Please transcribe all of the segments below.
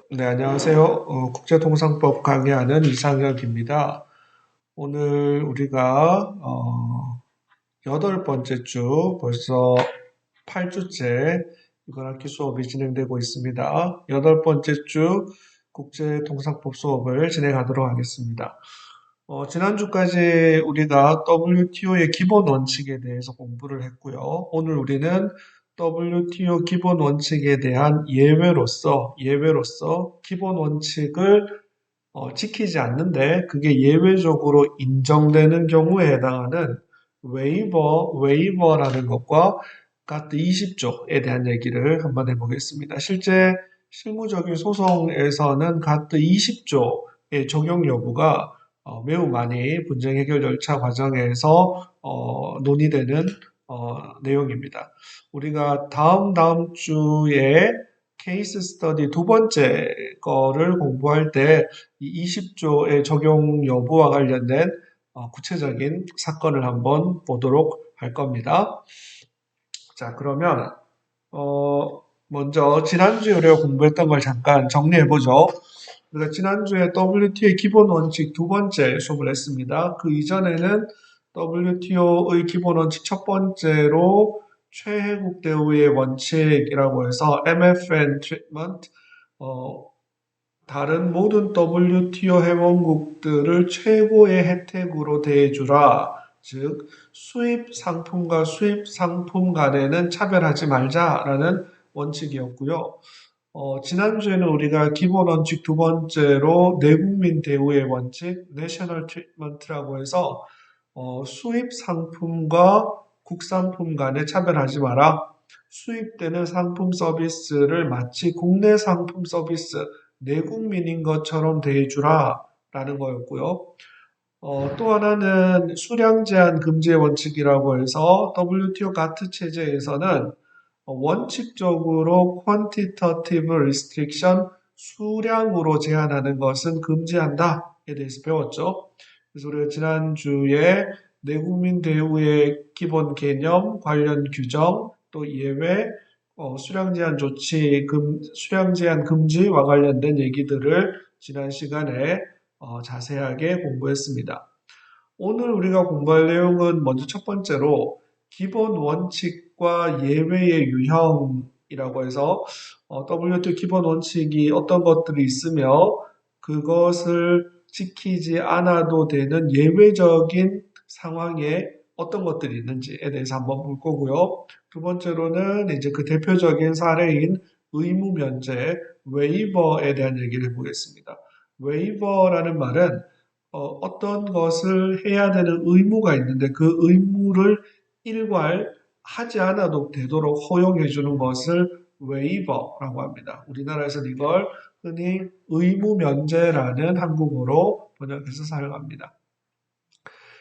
네, 안녕하세요. 국제통상법 강의하는 이상혁입니다. 오늘 우리가 여덟 번째 주, 벌써 8주째 이번 학기 수업이 진행되고 있습니다. 여덟 번째 주 국제통상법 수업을 진행하도록 하겠습니다. 지난주까지 우리가 WTO의 기본 원칙에 대해서 공부를 했고요. 오늘 우리는 WTO 기본 원칙에 대한 예외로서 기본 원칙을 지키지 않는데 그게 예외적으로 인정되는 경우에 해당하는 웨이버라는 것과 가트 20조에 대한 얘기를 한번 해보겠습니다. 실제 실무적인 소송에서는 가트 20조의 적용 여부가 매우 많이 분쟁 해결 절차 과정에서 논의되는 내용입니다. 우리가 다음 주에 케이스 스터디 두 번째 거를 공부할 때 이 20조의 적용 여부와 관련된 구체적인 사건을 한번 보도록 할 겁니다. 자, 그러면 먼저 지난주에 우리가 공부했던 걸 잠깐 정리해보죠. 우리가 지난주에 WTO의 기본 원칙 두 번째 수업을 했습니다. 그 이전에는 WTO의 기본 원칙 첫 번째로 최혜국 대우의 원칙이라고 해서 MFN treatment, 다른 모든 WTO 회원국들을 최고의 혜택으로 대해주라. 즉, 수입 상품과 수입 상품 간에는 차별하지 말자라는 원칙이었고요. 지난주에는 우리가 기본 원칙 두 번째로 내국민 대우의 원칙, National Treatment라고 해서 수입 상품과 국산품 간에 차별하지 마라. 수입되는 상품 서비스를 마치 국내 상품 서비스, 내국민인 것처럼 대해주라 라는 거였고요. 또 하나는 수량 제한 금지의 원칙이라고 해서 WTO 가트 체제에서는 원칙적으로 quantitative restriction, 수량으로 제한하는 것은 금지한다에 대해서 배웠죠. 그래서 우리가 지난주에 내국민 대우의 기본 개념, 관련 규정, 또 예외, 수량 제한 조치, 수량 제한 금지와 관련된 얘기들을 지난 시간에 자세하게 공부했습니다. 오늘 우리가 공부할 내용은 먼저 첫 번째로 기본 원칙과 예외의 유형이라고 해서 WTO 기본 원칙이 어떤 것들이 있으며 그것을 지키지 않아도 되는 예외적인 상황에 어떤 것들이 있는지에 대해서 한번 볼 거고요. 두 번째로는 이제 그 대표적인 사례인 의무 면제, 웨이버에 대한 얘기를 해보겠습니다. 웨이버라는 말은 어떤 것을 해야 되는 의무가 있는데 그 의무를 일괄하지 않아도 되도록 허용해 주는 것을 웨이버라고 합니다. 우리나라에서는 이걸 흔히 의무 면제라는 한국어로 번역해서 사용합니다.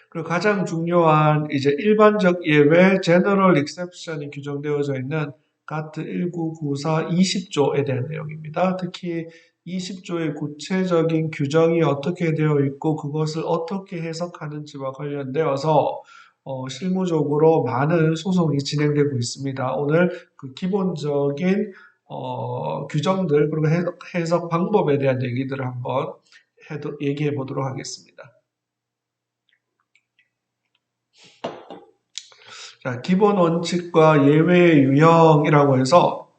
그리고 가장 중요한 이제 일반적 예외 General Exception이 규정되어져 있는 가트 1994 20조에 대한 내용입니다. 특히 20조의 구체적인 규정이 어떻게 되어 있고 그것을 어떻게 해석하는지와 관련되어서 실무적으로 많은 소송이 진행되고 있습니다. 오늘 그 기본적인 규정들 그리고 해석 방법에 대한 얘기들을 한번 얘기해 보도록 하겠습니다. 자, 기본 원칙과 예외의 유형이라고 해서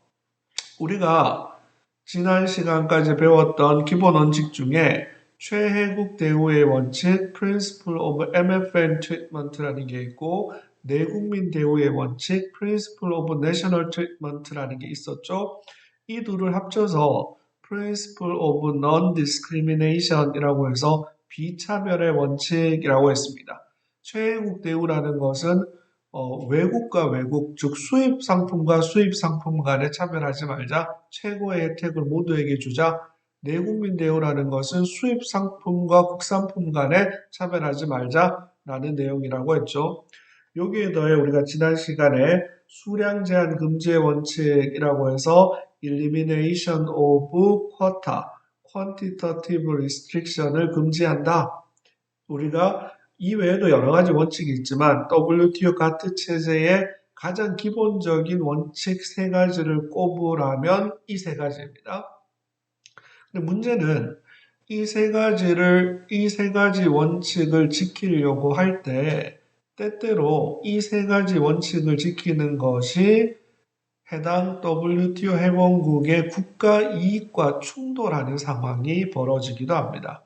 우리가 지난 시간까지 배웠던 기본 원칙 중에 최혜국 대우의 원칙, Principle of MFN Treatment라는 게 있고 내국민 대우의 원칙, Principle of National Treatment라는 게 있었죠. 이 둘을 합쳐서 Principle of Non-Discrimination이라고 해서 비차별의 원칙이라고 했습니다. 최혜국 대우라는 것은 외국과 외국, 즉 수입 상품과 수입 상품 간에 차별하지 말자, 최고의 혜택을 모두에게 주자. 내국민 대우라는 것은 수입 상품과 국산품 간에 차별하지 말자라는 내용이라고 했죠. 여기에 더해 우리가 지난 시간에 수량 제한 금지의 원칙이라고 해서 Elimination of Quota, Quantitative Restriction을 금지한다. 우리가 이외에도 여러 가지 원칙이 있지만 WTO 가트 체제의 가장 기본적인 원칙 세 가지를 꼽으라면 이 세 가지입니다. 근데 문제는 이 세 가지 원칙을 지키려고 할 때, 때때로 이 세 가지 원칙을 지키는 것이 해당 WTO 회원국의 국가 이익과 충돌하는 상황이 벌어지기도 합니다.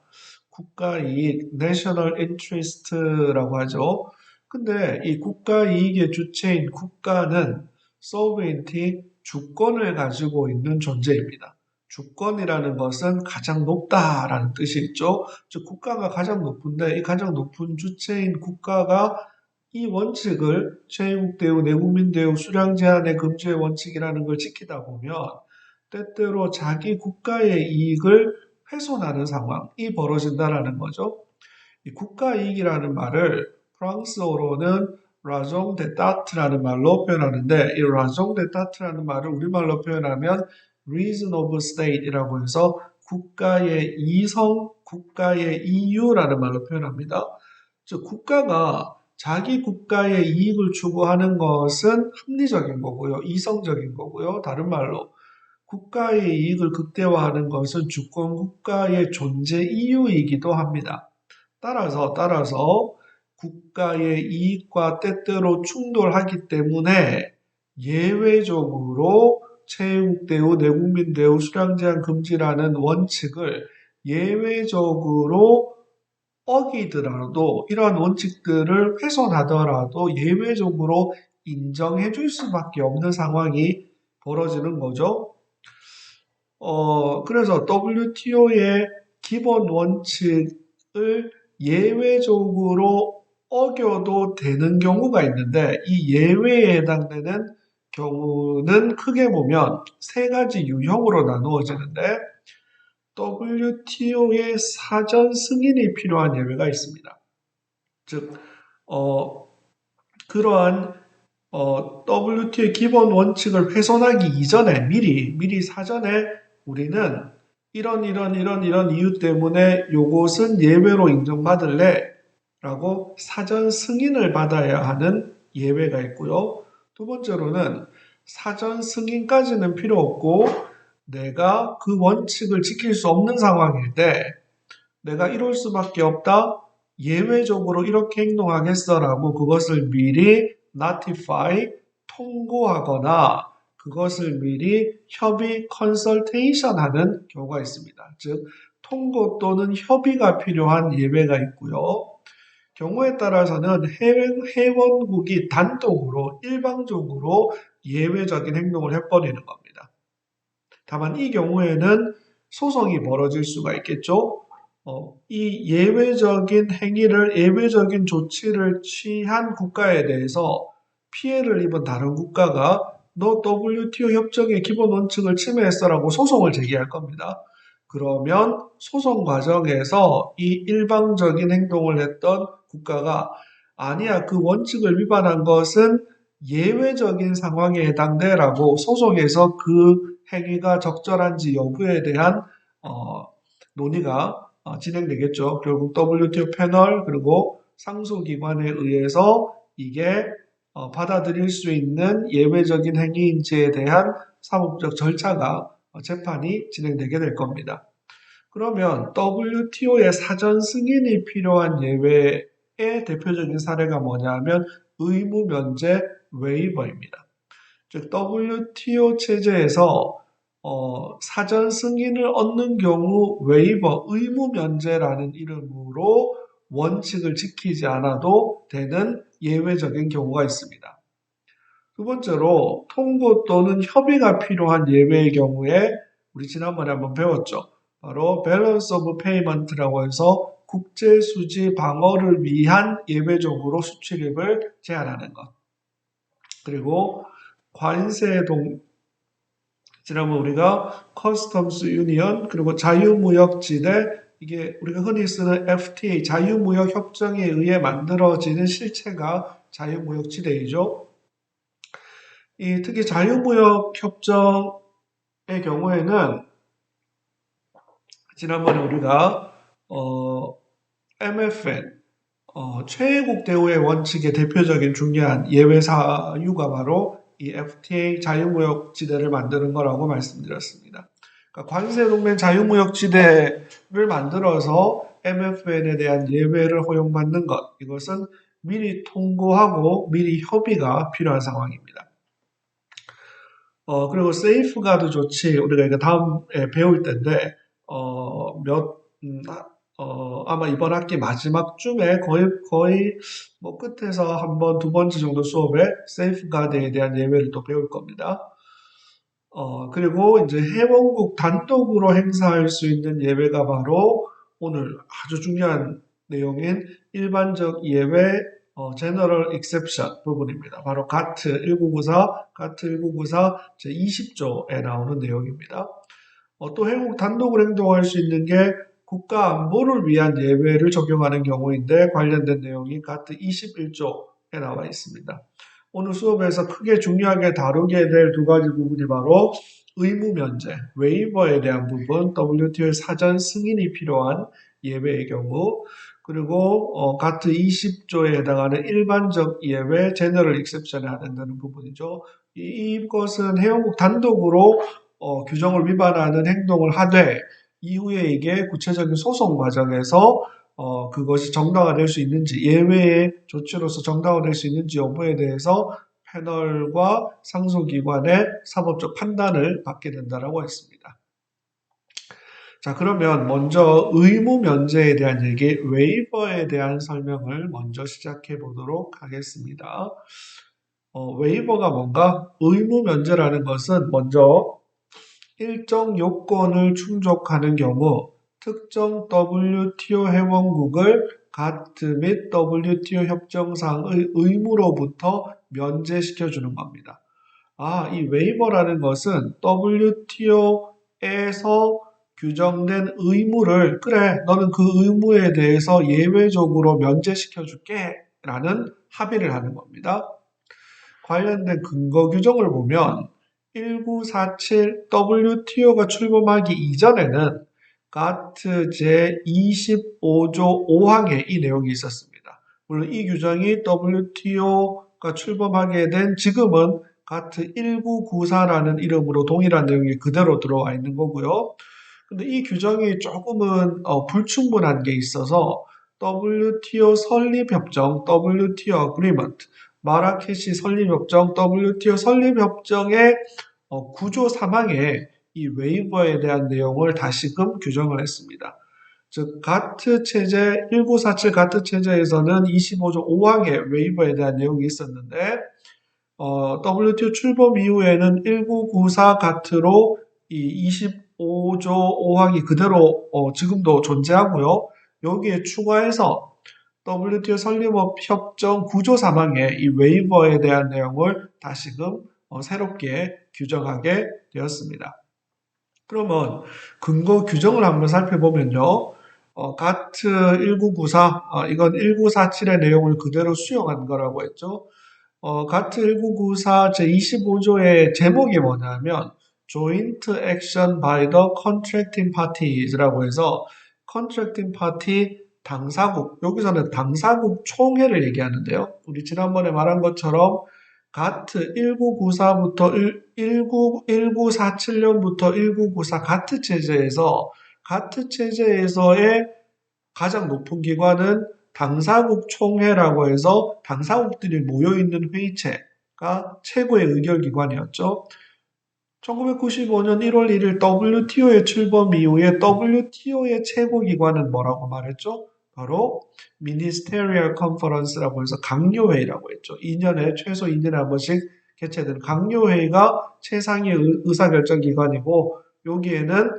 국가 이익, national interest라고 하죠. 근데 이 국가 이익의 주체인 국가는 sovereignty, 주권을 가지고 있는 존재입니다. 주권이라는 것은 가장 높다라는 뜻이 있죠. 즉 국가가 가장 높은데 이 가장 높은 주체인 국가가 이 원칙을 최애국 대우, 내국민 대우, 수량 제한의 금지의 원칙이라는 걸 지키다 보면 때때로 자기 국가의 이익을 훼손하는 상황이 벌어진다라는 거죠. 이 국가 이익이라는 말을 프랑스어로는 raison d'etat라는 말로 표현하는데 이 raison d'etat라는 말을 우리말로 표현하면 reason of state이라고 해서 국가의 이성, 국가의 이유라는 말로 표현합니다. 즉 국가가 자기 국가의 이익을 추구하는 것은 합리적인 거고요. 이성적인 거고요. 다른 말로 국가의 이익을 극대화하는 것은 주권 국가의 존재 이유이기도 합니다. 따라서 국가의 이익과 때때로 충돌하기 때문에 예외적으로 최애국 대우, 내국민 대우, 수량 제한 금지라는 원칙을 예외적으로 어기더라도 이러한 원칙들을 훼손하더라도 예외적으로 인정해 줄 수밖에 없는 상황이 벌어지는 거죠. 그래서 WTO의 기본 원칙을 예외적으로 어겨도 되는 경우가 있는데 이 예외에 해당되는 경우는 크게 보면 세 가지 유형으로 나누어지는데 WTO의 사전 승인이 필요한 예외가 있습니다. 즉, 그러한 WTO의 기본 원칙을 훼손하기 이전에 미리 사전에 우리는 이런 이유 때문에 요것은 예외로 인정받을래 라고 사전 승인을 받아야 하는 예외가 있고요. 두 번째로는 사전 승인까지는 필요 없고 내가 그 원칙을 지킬 수 없는 상황일 때 내가 이럴 수밖에 없다. 예외적으로 이렇게 행동하겠어라고 그것을 미리 notify, 통고하거나 그것을 미리 협의, consultation 하는 경우가 있습니다. 즉, 통고 또는 협의가 필요한 예외가 있고요. 경우에 따라서는 회원국이 단독으로 일방적으로 예외적인 행동을 해버리는 겁니다. 다만 이 경우에는 소송이 벌어질 수가 있겠죠. 이 예외적인 조치를 취한 국가에 대해서 피해를 입은 다른 국가가 너 WTO 협정의 기본 원칙을 침해했어라고 소송을 제기할 겁니다. 그러면 소송 과정에서 이 일방적인 행동을 했던 국가가 아니야, 그 원칙을 위반한 것은 예외적인 상황에 해당돼라고 소송에서 그 행위가 적절한지 여부에 대한 논의가 진행되겠죠. 결국 WTO 패널 그리고 상소기관에 의해서 이게 받아들일 수 있는 예외적인 행위인지에 대한 사법적 절차가 재판이 진행되게 될 겁니다. 그러면 WTO의 사전 승인이 필요한 예외의 대표적인 사례가 뭐냐 하면 의무 면제 웨이버입니다. 즉 WTO 체제에서 사전 승인을 얻는 경우 웨이버, 의무 면제라는 이름으로 원칙을 지키지 않아도 되는 예외적인 경우가 있습니다. 두 번째로 통고 또는 협의가 필요한 예외의 경우에 우리 지난번에 한번 배웠죠. 바로 Balance of Payment라고 해서 국제 수지 방어를 위한 예외적으로 수출입을 제한하는 것. 그리고 관세 지난번 우리가 커스텀스 유니언 그리고 자유무역지대 이게 우리가 흔히 쓰는 FTA 자유무역 협정에 의해 만들어지는 실체가 자유무역지대이죠. 특히 자유무역 협정의 경우에는 지난번에 우리가 MFN 최애국 대우의 원칙의 대표적인 중요한 예외 사유가 바로 이 FTA 자유무역지대를 만드는 거라고 말씀드렸습니다. 그러니까 관세동맹 자유무역지대를 만들어서 MFN에 대한 예외를 허용받는 것, 이것은 미리 통고하고 미리 협의가 필요한 상황입니다. 그리고 세이프가드 조치, 우리가 이거 다음에 배울 텐데, 아마 이번 학기 마지막쯤에 거의 뭐 끝에서 한 번, 두 번째 정도 수업에 세이프가드에 대한 예외를 또 배울 겁니다. 그리고 이제 회원국 단독으로 행사할 수 있는 예외가 바로 오늘 아주 중요한 내용인 일반적 예외, General Exception 부분입니다. 바로 가트 1994 제20조에 나오는 내용입니다. 또 회원국 단독으로 행동할 수 있는 게 국가 안보를 위한 예외를 적용하는 경우인데 관련된 내용이 가트 21조에 나와 있습니다. 오늘 수업에서 크게 중요하게 다루게 될 두 가지 부분이 바로 의무 면제, 웨이버에 대한 부분, WTO의 사전 승인이 필요한 예외의 경우, 그리고 가트 20조에 해당하는 일반적 예외, 제너럴 익셉션에 해당되는 부분이죠. 이것은 회원국 단독으로 규정을 위반하는 행동을 하되 이후에 이게 구체적인 소송 과정에서 그것이 정당화될 수 있는지, 예외의 조치로서 정당화될 수 있는지 여부에 대해서 패널과 상소기관의 사법적 판단을 받게 된다고 했습니다. 자, 그러면 먼저 의무 면제에 대한 얘기, 웨이버에 대한 설명을 먼저 시작해 보도록 하겠습니다. 웨이버가 뭔가? 의무 면제라는 것은 먼저 일정 요건을 충족하는 경우 특정 WTO 회원국을 가트 및 WTO 협정상의 의무로부터 면제시켜주는 겁니다. 이 웨이버라는 것은 WTO에서 규정된 의무를 그래, 너는 그 의무에 대해서 예외적으로 면제시켜줄게 라는 합의를 하는 겁니다. 관련된 근거 규정을 보면 1947 WTO가 출범하기 이전에는 가트 제25조 5항에 이 내용이 있었습니다. 물론 이 규정이 WTO가 출범하게 된 지금은 가트 1994라는 이름으로 동일한 내용이 그대로 들어와 있는 거고요. 근데 이 규정이 조금은 불충분한 게 있어서 WTO 설립협정, WTO Agreement, 마라케시 설립협정, WTO 설립협정의 구조 3항에 이 웨이버에 대한 내용을 다시금 규정을 했습니다. 즉 가트 체제 1947 가트 체제에서는 25조 5항에 웨이버에 대한 내용이 있었는데 WTO 출범 이후에는 1994 가트로 이 25조 5항이 그대로 지금도 존재하고요. 여기에 추가해서 WTO 설립협정 구조 3항에 이 웨이버에 대한 내용을 다시금 새롭게 규정하게 되었습니다. 그러면 근거 규정을 한번 살펴보면요. 가트 1994, 이건 1947의 내용을 그대로 수용한 거라고 했죠. 가트 1994 제25조의 제목이 뭐냐면 Joint Action by the Contracting Parties라고 해서 Contracting Party 당사국, 여기서는 당사국 총회를 얘기하는데요. 우리 지난번에 말한 것처럼 가트 1994부터 1947년부터 1994 가트 체제에서의 가장 높은 기관은 당사국 총회라고 해서 당사국들이 모여있는 회의체가 최고의 의결기관이었죠. 1995년 1월 1일 WTO의 출범 이후에 WTO의 최고기관은 뭐라고 말했죠? 바로 Ministerial Conference라고 해서 강요회의라고 했죠. 2년에 최소 2년에 한 번씩 개최되는 강요회의가 최상위 의사결정기관이고 여기에는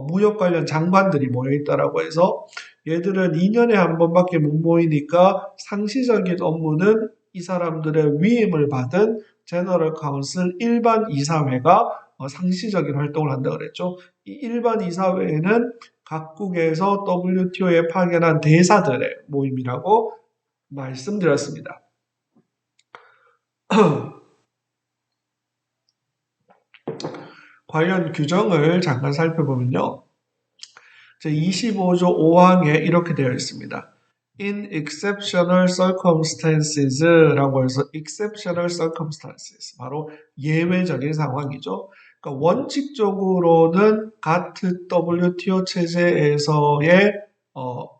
무역 관련 장관들이 모여있다라고 해서 얘들은 2년에 한 번밖에 못 모이니까 상시적인 업무는 이 사람들의 위임을 받은 제너럴 카운슬 일반 이사회가 상시적인 활동을 한다고 그랬죠. 이 일반 이사회에는 각국에서 WTO에 파견한 대사들의 모임이라고 말씀드렸습니다. 관련 규정을 잠깐 살펴보면요. 제25조 5항에 이렇게 되어 있습니다. In exceptional circumstances라고 해서 exceptional circumstances, 바로 예외적인 상황이죠. 그러니까 원칙적으로는 같은 WTO 체제에서의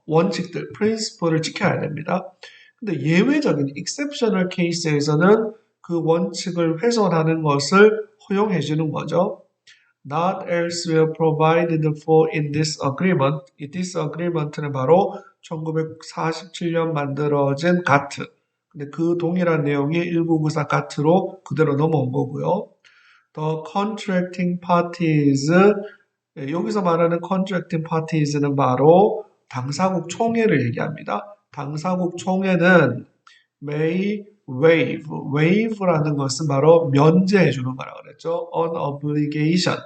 원칙들, 프린시플을 지켜야 됩니다. 근데 예외적인 exceptional case에서는 그 원칙을 훼손하는 것을 허용해 주는 거죠. Not elsewhere provided for in this agreement. 이 disagreement는 바로 1947년 만들어진 GATT. 근데 그 동일한 내용이 1994 GATT로 그대로 넘어온 거고요. The contracting parties, 여기서 말하는 contracting parties는 바로 당사국 총회를 얘기합니다. 당사국 총회는 may waive라는 것은 바로 면제해 주는 거라고 그랬죠. on obligation,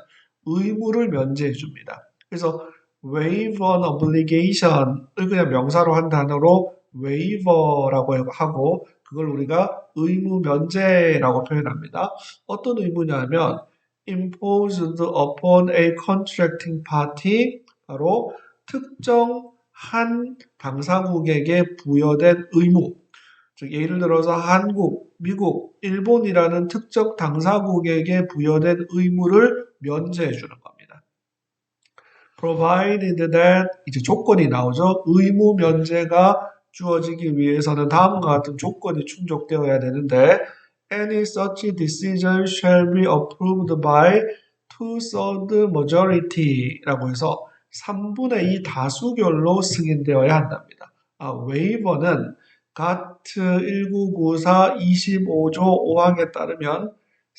의무를 면제해 줍니다. 그래서 waive on obligation을 그냥 명사로 한 단어로 waiver라고 하고 그걸 우리가 의무 면제라고 표현합니다. 어떤 의무냐면 imposed upon a contracting party, 바로 특정 한 당사국에게 부여된 의무. 즉 예를 들어서 한국, 미국, 일본이라는 특정 당사국에게 부여된 의무를 면제해 주는 겁니다. Provided that, 이제 조건이 나오죠. 의무 면제가 주어지기 위해서는 다음과 같은 조건이 충족되어야 되는데 Any such decision shall be approved by 2/3 majority라고 해서 3분의 2 다수결로 승인되어야 한답니다. 웨이버는 GATT 1994 25조 5항에 따르면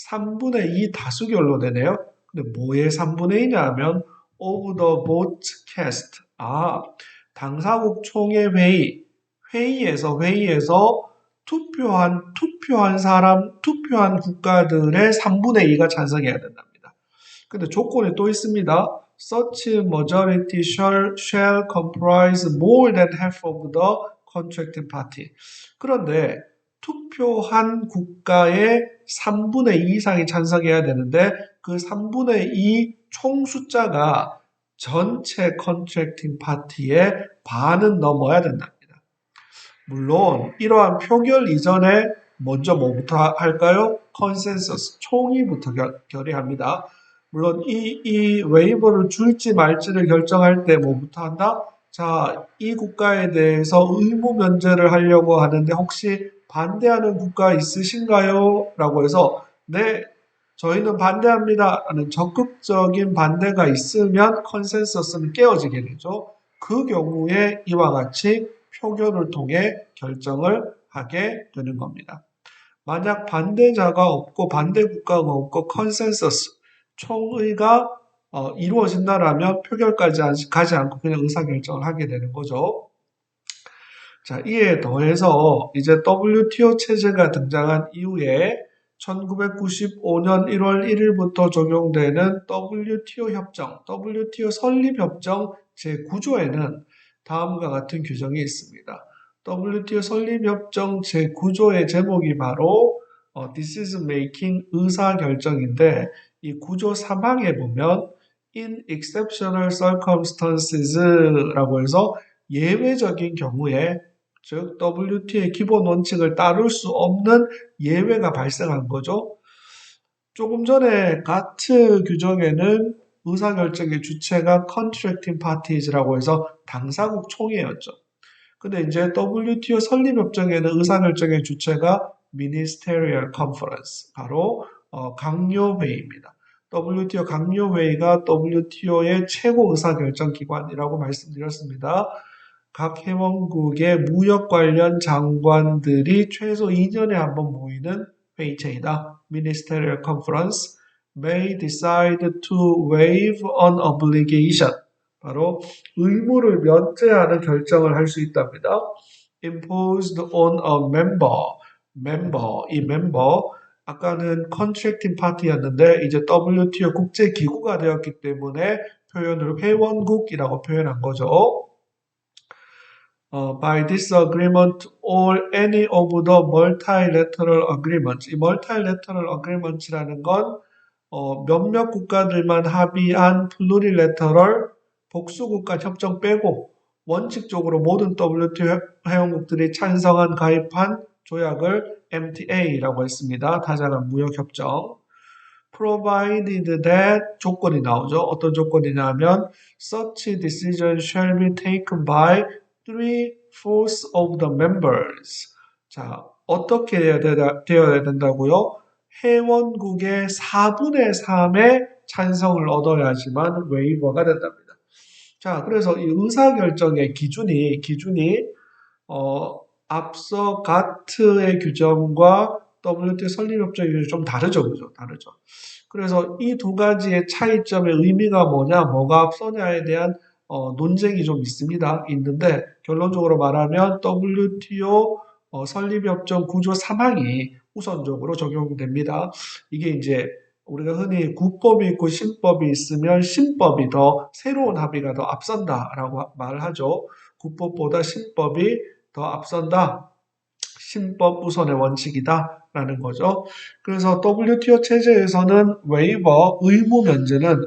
3분의 2 다수결로 되네요. 근데 뭐의 3분의 2냐 하면 of the vote cast. 당사국 총회 회의에서 투표한 사람, 투표한 국가들의 3분의 2가 찬성해야 된답니다. 근데 조건이 또 있습니다. Such majority shall comprise more than half of the contracting party. 그런데 투표한 국가의 3분의 2 이상이 찬성해야 되는데 그 3분의 2 총 숫자가 전체 컨트랙팅 파티의 반은 넘어야 된답니다. 물론 이러한 표결 이전에 먼저 뭐부터 할까요? 컨센서스, 총의부터 결의합니다. 물론 이 웨이버를 줄지 말지를 결정할 때 뭐부터 한다? 자, 이 국가에 대해서 의무 면제를 하려고 하는데 혹시 반대하는 국가 있으신가요? 라고 해서 네, 저희는 반대합니다 라는 적극적인 반대가 있으면 컨센서스는 깨어지게 되죠. 그 경우에 이와 같이 표결을 통해 결정을 하게 되는 겁니다. 만약 반대자가 없고 반대 국가가 없고 컨센서스, 총의가 이루어진다라면 표결까지 가지 않고 그냥 의사결정을 하게 되는 거죠. 자, 이에 더해서 이제 WTO 체제가 등장한 이후에 1995년 1월 1일부터 적용되는 WTO 협정, WTO 설립협정 제9조에는 다음과 같은 규정이 있습니다. WTO 설립협정 제9조의 제목이 바로 Decision Making 의사결정인데 이 9조 3항에 보면 In exceptional circumstances라고 해서 예외적인 경우에 즉 WTO의 기본 원칙을 따를 수 없는 예외가 발생한 거죠. 조금 전에 GATT 규정에는 의사결정의 주체가 Contracting Parties라고 해서 당사국 총회였죠. 근데 이제 WTO 설립협정에는 의사결정의 주체가 Ministerial Conference, 바로 강요회의입니다. WTO 강요회의가 WTO의 최고 의사결정기관이라고 말씀드렸습니다. 각 회원국의 무역 관련 장관들이 최소 2년에 한 번 모이는 회의체이다. Ministerial Conference may decide to waive an obligation. 바로 의무를 면제하는 결정을 할 수 있답니다. Imposed on a member, 이 member, 아까는 contracting party였는데 이제 WTO 국제기구가 되었기 때문에 표현을 회원국이라고 표현한 거죠. By this agreement or any of the multilateral agreements. 이 multilateral agreements라는 건 몇몇 국가들만 합의한 plurilateral 복수국가 협정 빼고 원칙적으로 모든 WTO 회원국들이 찬성한 가입한 조약을 MTA라고 했습니다. 다자간 무역협정. provided that 조건이 나오죠. 어떤 조건이냐면 such decision shall be taken by 3/4 of the members. 자, 어떻게 되어야 된다고요? 회원국의 4분의 3의 찬성을 얻어야지만 웨이버가 된답니다. 자, 그래서 이 의사결정의 기준이 앞서 가트의 규정과 WTO 설립협정의 규정이 좀 다르죠, 그죠? 다르죠. 그래서 이 두 가지의 차이점의 의미가 뭐가 앞서냐에 대한 논쟁이 좀 있는데 결론적으로 말하면 WTO 설립협정 구조 3항이 우선적으로 적용됩니다. 이게 이제 우리가 흔히 국법이 있고 신법이 있으면 신법이 더 새로운 합의가 더 앞선다라고 말을 하죠. 국법보다 신법이 더 앞선다. 신법 우선의 원칙이다라는 거죠. 그래서 WTO 체제에서는 웨이버 의무 면제는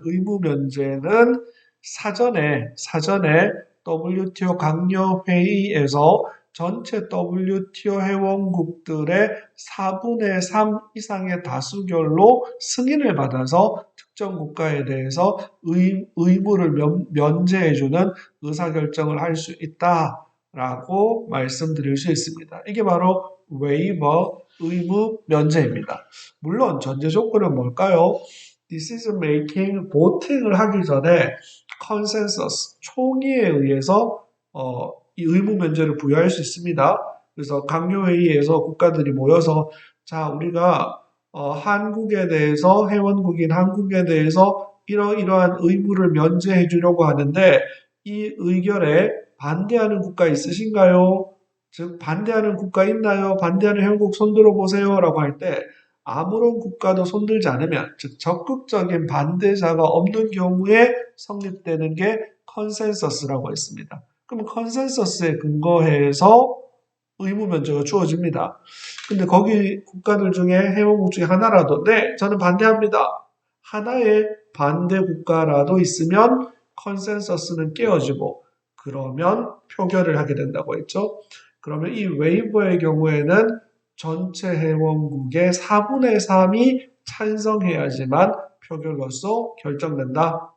사전에 WTO 강요 회의에서 전체 WTO 회원국들의 4분의 3 이상의 다수결로 승인을 받아서 특정 국가에 대해서 의무를 면제해주는 의사결정을 할 수 있다라고 말씀드릴 수 있습니다. 이게 바로 웨이버 의무 면제입니다. 물론 전제 조건은 뭘까요? decision making, voting을 하기 전에 consensus, 총의에 의해서 이 의무 면제를 부여할 수 있습니다. 그래서 강요회의에서 국가들이 모여서 자, 우리가 한국에 대해서 회원국인 한국에 대해서 이러이러한 의무를 면제해 주려고 하는데 이 의결에 반대하는 국가 있으신가요? 즉 반대하는 국가 있나요? 반대하는 회원국 손들어 보세요 라고 할 때 아무런 국가도 손들지 않으면 즉 적극적인 반대자가 없는 경우에 성립되는 게 컨센서스라고 했습니다. 그럼 컨센서스에 근거해서 의무 면제가 주어집니다. 근데 거기 국가들 중에 회원국 중에 하나라도 네, 저는 반대합니다. 하나의 반대 국가라도 있으면 컨센서스는 깨어지고 그러면 표결을 하게 된다고 했죠. 그러면 이 웨이버의 경우에는 전체 회원국의 4분의 3이 찬성해야지만 표결로서 결정된다.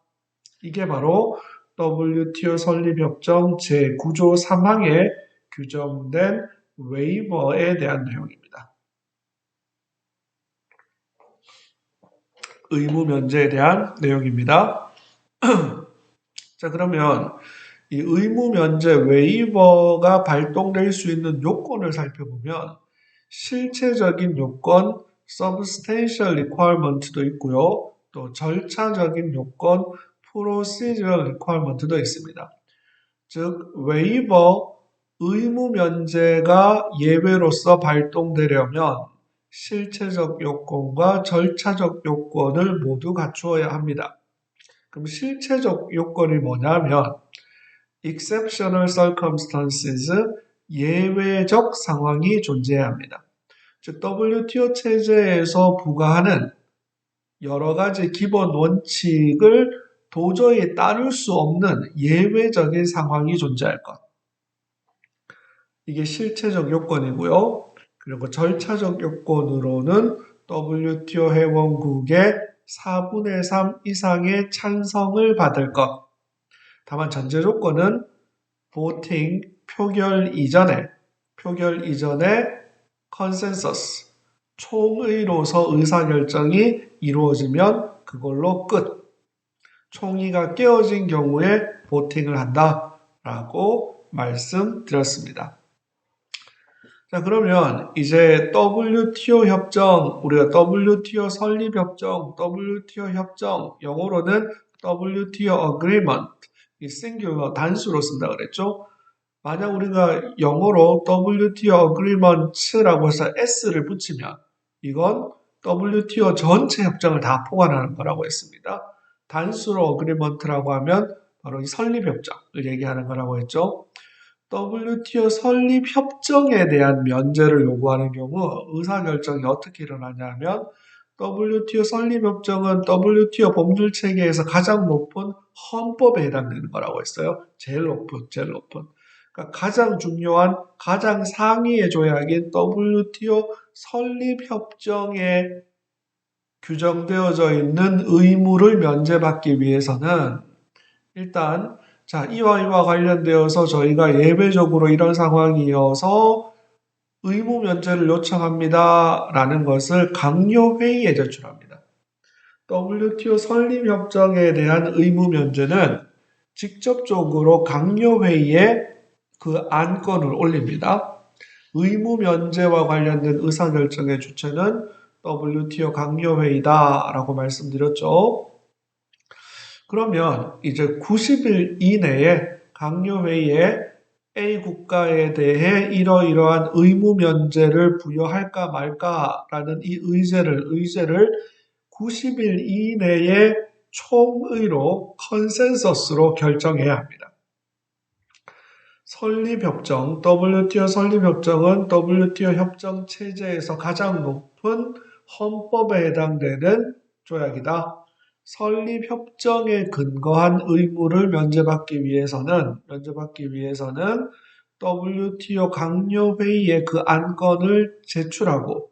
이게 바로 WTO 설립협정 제9조 3항에 규정된 웨이버에 대한 내용입니다. 의무 면제에 대한 내용입니다. 자, 그러면 이 의무 면제 웨이버가 발동될 수 있는 요건을 살펴보면 실체적인 요건, substantial requirement도 있고요. 또 절차적인 요건, procedural requirement도 있습니다. 즉, 웨이버 의무 면제가 예외로서 발동되려면 실체적 요건과 절차적 요건을 모두 갖추어야 합니다. 그럼 실체적 요건이 뭐냐면 exceptional circumstances, 예외적 상황이 존재해야 합니다. 즉 WTO 체제에서 부과하는 여러 가지 기본 원칙을 도저히 따를 수 없는 예외적인 상황이 존재할 것. 이게 실체적 요건이고요. 그리고 절차적 요건으로는 WTO 회원국의 4분의 3 이상의 찬성을 받을 것. 다만 전제 조건은 voting, 표결 이전에 컨센서스, 총의로서 의사결정이 이루어지면 그걸로 끝. 총의가 깨어진 경우에 voting을 한다라고 말씀드렸습니다. 자, 그러면 이제 WTO 협정, 우리가 WTO 설립협정, WTO 협정, 영어로는 WTO agreement, 이 singular 단수로 쓴다 그랬죠? 만약 우리가 영어로 WTO agreement라고 해서 S를 붙이면 이건 WTO 전체 협정을 다 포괄하는 거라고 했습니다. 단수로 agreement라고 하면 바로 이 설립협정을 얘기하는 거라고 했죠. WTO 설립협정에 대한 면제를 요구하는 경우 의사결정이 어떻게 일어나냐면 WTO 설립협정은 WTO 법률체계에서 가장 높은 헌법에 해당되는 거라고 했어요. 제일 높은. 그러니까 가장 중요한, 가장 상위의 조약인 WTO 설립협정의 규정되어져 있는 의무를 면제받기 위해서는 일단 자, 이와 관련되어서 저희가 예외적으로 이런 상황이어서 의무 면제를 요청합니다. 라는 것을 강요회의에 제출합니다. WTO 설립협정에 대한 의무 면제는 직접적으로 강요회의에 그 안건을 올립니다. 의무 면제와 관련된 의사결정의 주체는 WTO 강요회의다라고 말씀드렸죠. 그러면 이제 90일 이내에 강요회의에 A 국가에 대해 이러이러한 의무 면제를 부여할까 말까라는 이 의제를 90일 이내에 총의로 컨센서스로 결정해야 합니다. 설립협정, WTO 설립협정은 WTO 협정 체제에서 가장 높은 헌법에 해당되는 조약이다. 설립협정에 근거한 의무를 면제받기 위해서는 WTO 강요회의에 그 안건을 제출하고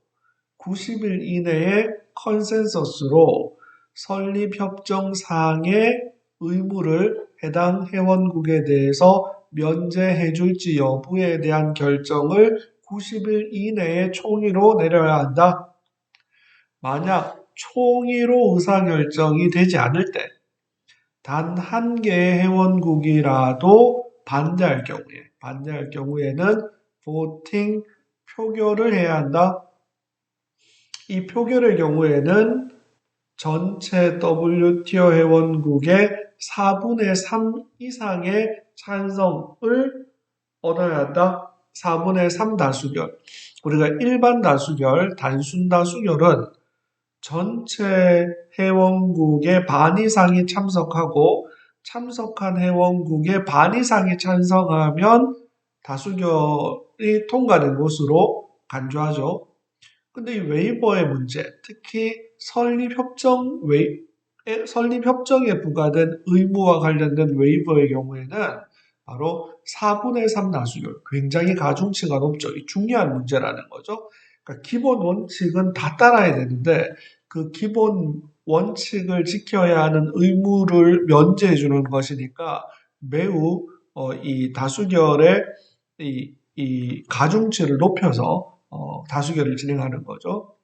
90일 이내에 컨센서스로 설립협정상의 의무를 해당 회원국에 대해서 면제해 줄지 여부에 대한 결정을 90일 이내에 총의로 내려야 한다. 만약 총의로 의사결정이 되지 않을 때 단 한 개의 회원국이라도 반대할 경우에는 voting 표결을 해야 한다. 이 표결의 경우에는 전체 WTO 회원국의 4분의 3 이상의 찬성을 얻어야 한다. 4분의 3 다수결. 우리가 일반 다수결, 단순 다수결은 전체 회원국의 반 이상이 참석하고 참석한 회원국의 반 이상이 찬성하면 다수결이 통과된 것으로 간주하죠. 근데 이 웨이버의 문제, 특히 설립협정에 부과된 의무와 관련된 웨이버의 경우에는 바로 4분의 3 다수결, 굉장히 가중치가 높죠. 이 중요한 문제라는 거죠. 그러니까 기본 원칙은 다 따라야 되는데 그 기본 원칙을 지켜야 하는 의무를 면제해 주는 것이니까 매우 이 다수결의 이 가중치를 높여서 다수결을 진행하는 거죠.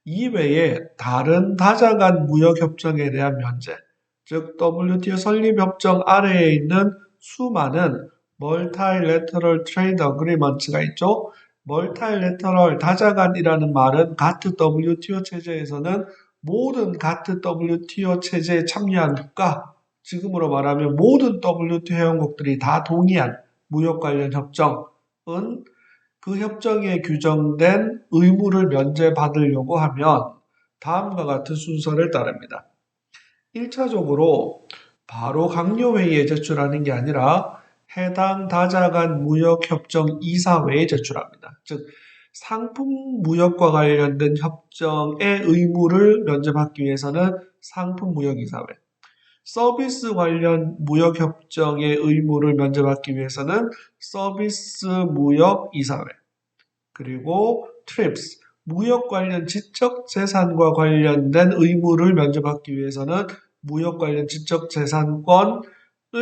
이외에 다른 다자 간 무역협정에 대한 면제, 즉 WTO 설립협정 아래에 있는 수많은 Multilateral Trade Agreements가 있죠. Multilateral 다자간이라는 말은 GATT WTO 체제에서는 모든 GATT WTO 체제에 참여한 국가, 지금으로 말하면 모든 WTO 회원국들이 다 동의한 무역 관련 협정은 그 협정에 규정된 의무를 면제받으려고 하면 다음과 같은 순서를 따릅니다. 1차적으로 바로 강요회의에 제출하는 게 아니라 해당 다자 간 무역협정 이사회에 제출합니다. 즉 상품 무역과 관련된 협정의 의무를 면제받기 위해서는 상품무역이사회, 서비스 관련 무역협정의 의무를 면제받기 위해서는 서비스 무역이사회, 그리고 TRIPS, 무역 관련 지적재산과 관련된 의무를 면제받기 위해서는 무역 관련 지적재산권을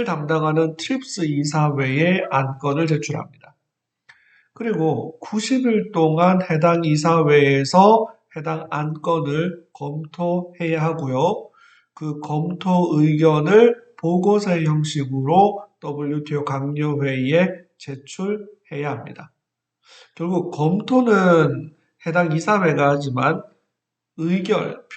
담당하는 TRIPS 이사회에 안건을 제출합니다. 그리고 90일 동안 해당 이사회에서 해당 안건을 검토해야 하고요. 그 검토 의견을 보고서의 형식으로 WTO 강요회의에 제출해야 합니다. 결국 검토는 해당 이사회가 하지만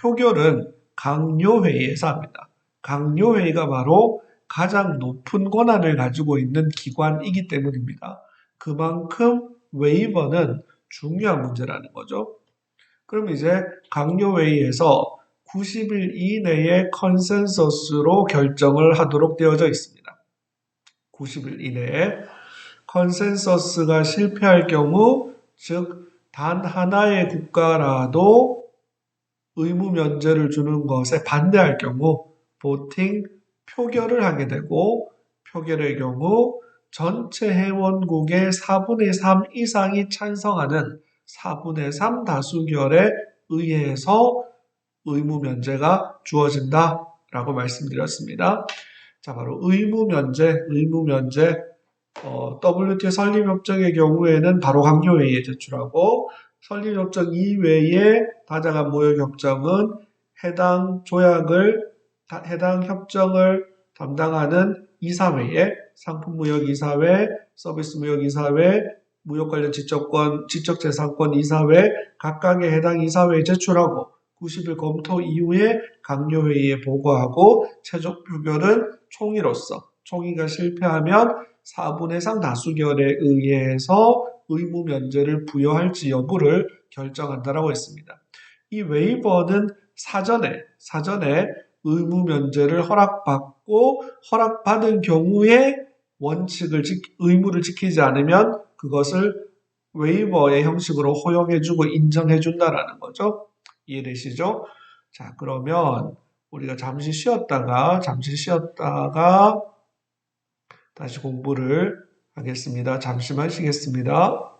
표결은 강요회의에서 합니다. 강요회의가 바로 가장 높은 권한을 가지고 있는 기관이기 때문입니다. 그만큼 웨이버는 중요한 문제라는 거죠. 그럼 이제 강요회의에서 90일 이내에 컨센서스로 결정을 하도록 되어져 있습니다. 90일 이내에 컨센서스가 실패할 경우, 즉 단 하나의 국가라도 의무 면제를 주는 것에 반대할 경우 voting 표결을 하게 되고, 표결의 경우 전체 회원국의 4분의 3 이상이 찬성하는 4분의 3 다수결에 의해서 의무 면제가 주어진다라고 말씀드렸습니다. 자, 바로 의무 면제. WTO 설립협정의 경우에는 바로 강요회의에 제출하고 설립협정 이외에 다자간 무역협정은 해당 협정을 담당하는 이사회에 상품무역이사회, 서비스무역이사회, 무역 관련 지적재산권 이사회 각각의 해당 이사회에 제출하고 90일 검토 이후에 강요회의에 보고하고 최종 표결은 총의가 실패하면 4분의 3 다수결에 의해서 의무 면제를 부여할지 여부를 결정한다라고 했습니다. 이 웨이버는 사전에 의무 면제를 허락받은 경우에 의무를 지키지 않으면 그것을 웨이버의 형식으로 허용해주고 인정해준다라는 거죠. 이해되시죠? 자, 그러면 우리가 잠시 쉬었다가 다시 공부를 하겠습니다. 잠시만 쉬겠습니다.